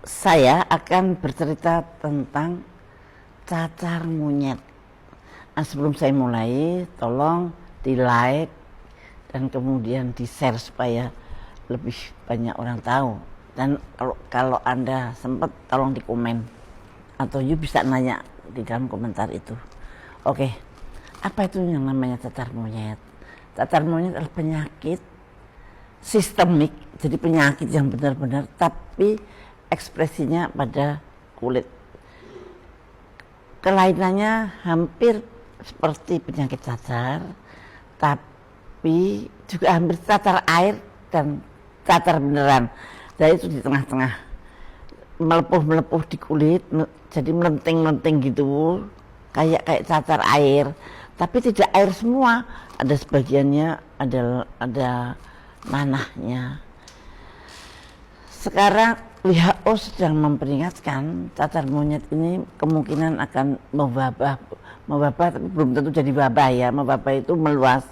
Saya akan bercerita tentang cacar monyet. Nah, sebelum saya mulai, tolong di like dan kemudian di share supaya lebih banyak orang tahu. Dan kalau Anda sempat, tolong di komen atau you bisa nanya di dalam komentar itu. Oke, apa itu yang namanya cacar monyet? Cacar monyet adalah penyakit sistemik, jadi penyakit yang benar-benar, tapi ekspresinya pada kulit. Kelainannya hampir seperti penyakit cacar, tapi juga hampir cacar air dan cacar beneran. Jadi itu di tengah-tengah, melepuh-melepuh di kulit, jadi melenting-melenting gitu, kayak cacar air. Tapi tidak air semua, ada sebagiannya ada nanahnya. Sekarang WHO sedang memperingatkan cacar monyet ini kemungkinan akan mewabah tapi belum tentu jadi wabah ya. Mewabah itu meluas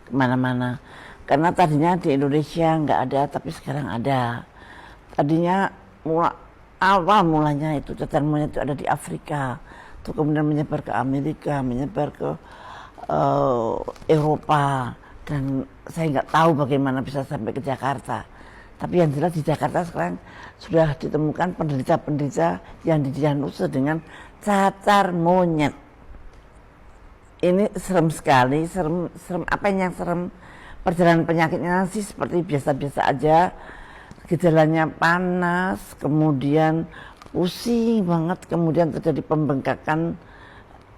kemana-mana. Karena tadinya di Indonesia nggak ada, tapi sekarang ada. Tadinya awal mulanya itu cacar monyet itu ada di Afrika, terus kemudian menyebar ke Amerika, menyebar ke Eropa, dan saya nggak tahu bagaimana bisa sampai ke Jakarta. Tapi yang jelas di Jakarta sekarang sudah ditemukan penderita-penderita yang didiagnosa dengan cacar monyet. Ini serem sekali, serem apa yang serem? Perjalanan penyakitnya sih seperti biasa-biasa aja. Gejalanya panas, kemudian pusing banget, kemudian terjadi pembengkakan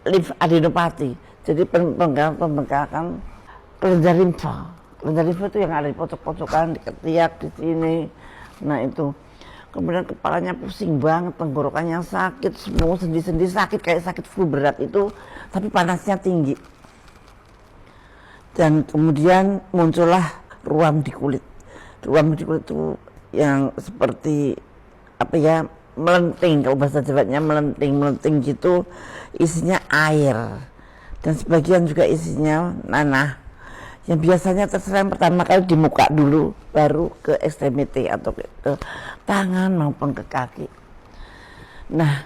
limfadenopati. Jadi pembengkakan kelenjar limfa. Kelenjar limfa itu yang ada di pojok-pojokan, di ketiak, di sini. Nah itu. Kemudian kepalanya pusing banget, tenggorokannya sakit, semua sendi-sendi sakit, kayak sakit flu berat itu, tapi panasnya tinggi. Dan kemudian muncullah ruam di kulit. Ruam di kulit itu yang seperti apa ya, melenting, kalau bahasa Jawanya melenting gitu, isinya air. Dan sebagian juga isinya nanah. Yang biasanya terserang pertama kali di muka dulu, baru ke ekstremiti atau ke tangan maupun ke kaki. Nah,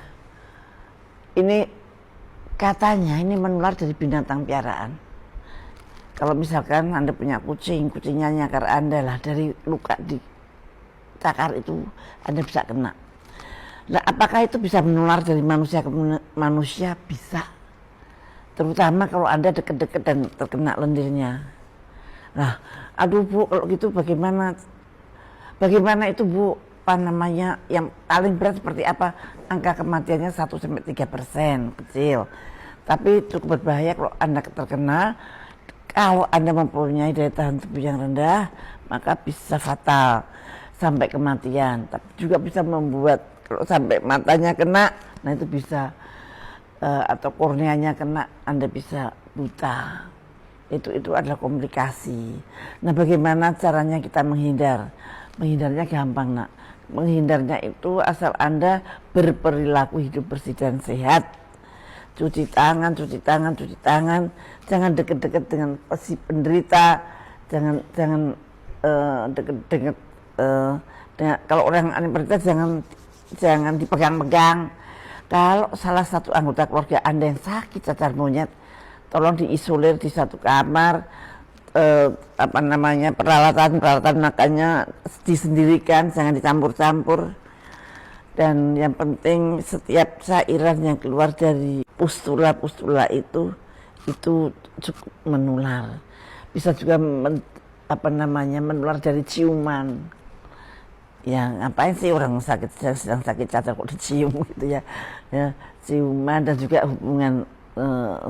ini katanya ini menular dari binatang piaraan. Kalau misalkan Anda punya kucing, kucingnya nyakar Anda lah, dari luka di cakar itu Anda bisa kena. Nah, apakah itu bisa menular dari manusia ke manusia? Bisa. Terutama kalau Anda deket-deket dan terkena lendirnya. Nah, aduh Bu, kalau gitu bagaimana? Bagaimana itu Bu? Apa namanya, yang paling berat seperti apa? Angka kematiannya 1-3%, kecil. Tapi cukup berbahaya kalau Anda terkena. Kalau Anda mempunyai daya tahan tubuh yang rendah, maka bisa fatal sampai kematian. Tapi juga bisa membuat, kalau sampai matanya kena, nah itu bisa, atau korneanya kena, Anda bisa buta. Itu adalah komplikasi. Nah, bagaimana caranya kita menghindar? Menghindarnya gampang, Nak. Menghindarnya itu asal Anda berperilaku hidup bersih dan sehat. Cuci tangan. Jangan deket-deket dengan si penderita. Jangan deket-deket. Kalau orang penderita jangan dipegang-pegang. Kalau salah satu anggota keluarga Anda yang sakit cacar monyet, tolong diisolir di satu kamar, peralatan makanya disendirikan, jangan dicampur-campur. Dan yang penting setiap cairan yang keluar dari pustula itu cukup menular. Bisa juga menular dari ciuman. Ya ngapain sih orang sedang sakit cacar kok dicium gitu ya. Ya, ciuman dan juga hubungan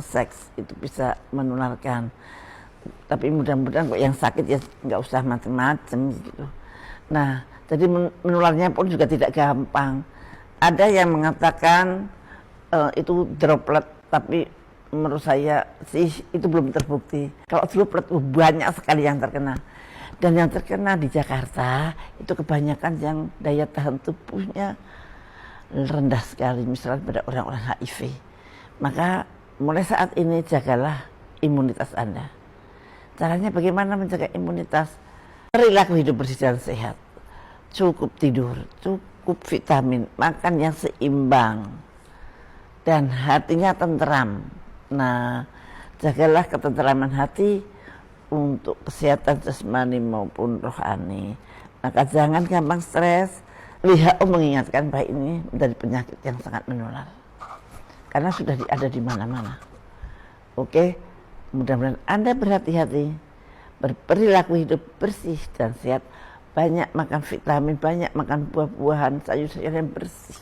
seks itu bisa menularkan. Tapi mudah-mudahan kok yang sakit ya nggak usah macam-macam gitu. Nah, jadi menularnya pun juga tidak gampang. Ada yang mengatakan itu droplet, tapi menurut saya sih itu belum terbukti. Kalau droplet banyak sekali yang terkena. Dan yang terkena di Jakarta itu kebanyakan yang daya tahan tubuhnya rendah sekali, misalnya pada orang-orang HIV. Maka mulai saat ini jagalah imunitas Anda. Caranya bagaimana menjaga imunitas? Perilaku hidup bersih dan sehat. Cukup tidur, cukup cukup vitamin, makan yang seimbang, dan hatinya tentram. Nah, jagalah ketenteraman hati untuk kesehatan jasmani maupun rohani. Maka jangan gampang stres. WHO mengingatkan bahwa ini menjadi penyakit yang sangat menular. Karena sudah ada di mana-mana. Oke, mudah-mudahan Anda berhati-hati, berperilaku hidup bersih dan sehat, banyak makan vitamin, banyak makan buah-buahan, sayur-sayuran yang bersih.